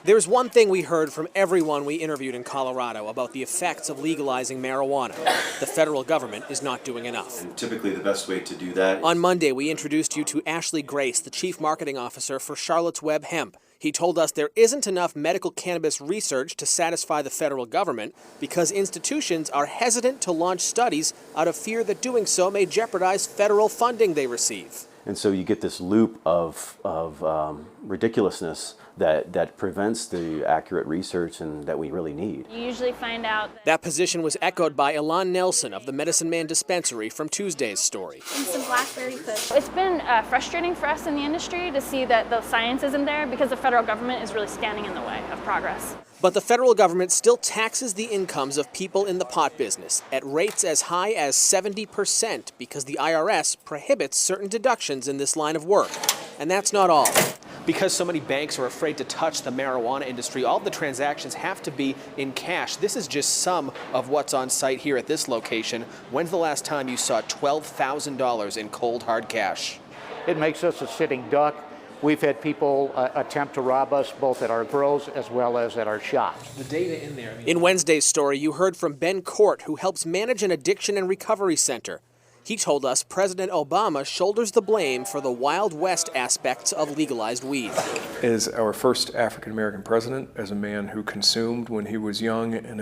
There's one thing we heard from everyone we interviewed in Colorado about the effects of legalizing marijuana. The federal government is not doing enough. And typically the best way to do that. On Monday, we introduced you to Ashley Grace, the chief marketing officer for Charlotte's Web Hemp. He told us there isn't enough medical cannabis research to satisfy the federal government because institutions are hesitant to launch studies out of fear that doing so may jeopardize federal funding they receive. And so you get this loop of ridiculousness that prevents the accurate research and that we really need. You usually find out that position was echoed by Elan Nelson of the Medicine Man Dispensary from Tuesday's story. and some blackberry kush. It's been frustrating for us in the industry to see that the science isn't there because the federal government is really standing in the way of progress. But the federal government still taxes the incomes of people in the pot business at rates as high as 70% because the IRS prohibits certain deductions in this line of work. And that's not all. Because so many banks are afraid to touch the marijuana industry, all of the transactions have to be in cash. This is just some of what's on site here at this location. When's the last time you saw $12,000 in cold, hard cash? It makes us a sitting duck. We've had people attempt to rob us both at our grows as well as at our shops. The data in there. In Wednesday's story, you heard from Ben Court, who helps manage an addiction and recovery center. He told us President Obama shoulders the blame for the Wild West aspects of legalized weed. As our first African-American president, as a man who consumed when he was young, and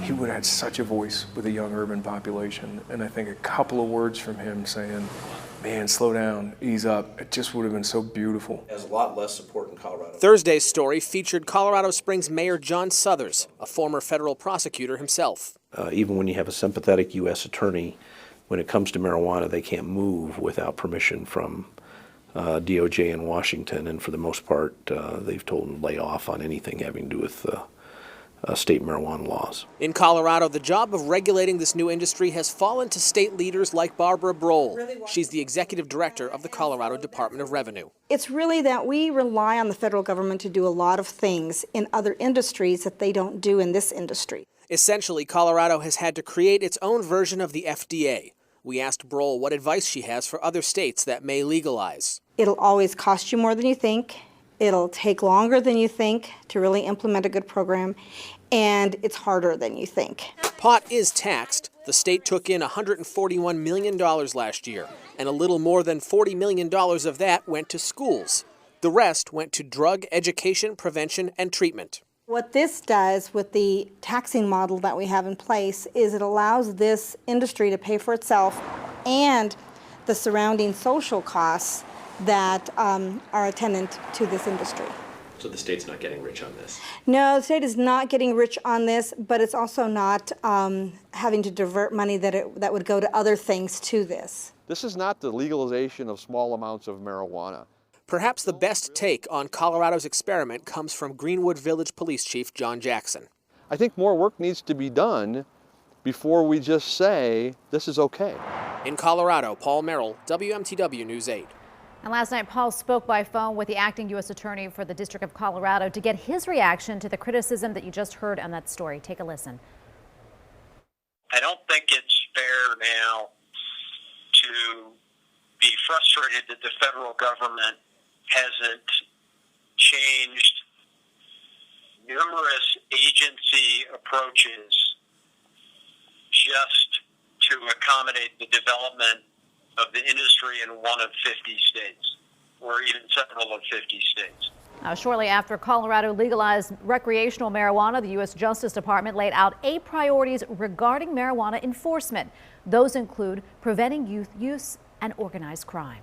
he would have had such a voice with a young urban population. And I think a couple of words from him saying, man, slow down, ease up, it just would have been so beautiful. Has a lot less support in Colorado. Thursday's story featured Colorado Springs Mayor John Suthers, a former federal prosecutor himself. Even when you have a sympathetic U.S. attorney, when it comes to marijuana, they can't move without permission from DOJ in Washington, and for the most part, they've told them to lay off on anything having to do with state marijuana laws. In Colorado, the job of regulating this new industry has fallen to state leaders like Barbara Brohl. She's the executive director of the Colorado Department of Revenue. It's really that we rely on the federal government to do a lot of things in other industries that they don't do in this industry. Essentially, Colorado has had to create its own version of the FDA. We asked Brohl what advice she has for other states that may legalize. It'll always cost you more than you think. It'll take longer than you think to really implement a good program, and it's harder than you think. Pot is taxed. The state took in $141 million last year, and a little more than $40 million of that went to schools. The rest went to drug education, prevention, and treatment. What this does with the taxing model that we have in place is it allows this industry to pay for itself and the surrounding social costs that are attendant to this industry. So the state's not getting rich on this? No, the state is not getting rich on this, but it's also not having to divert money that would go to other things to this. This is not the legalization of small amounts of marijuana. Perhaps the best take on Colorado's experiment comes from Greenwood Village Police Chief John Jackson. I think more work needs to be done before we just say this is okay. In Colorado, Paul Merrill, WMTW News 8. And last night, Paul spoke by phone with the acting U.S. Attorney for the District of Colorado to get his reaction to the criticism that you just heard on that story. Take a listen. I don't think it's fair now to be frustrated that the federal government hasn't changed numerous agency approaches just to accommodate the development of the industry in one of 50 states, or even several of 50 states. Shortly after Colorado legalized recreational marijuana, the U.S. Justice Department laid out 8 priorities regarding marijuana enforcement. Those include preventing youth use and organized crime.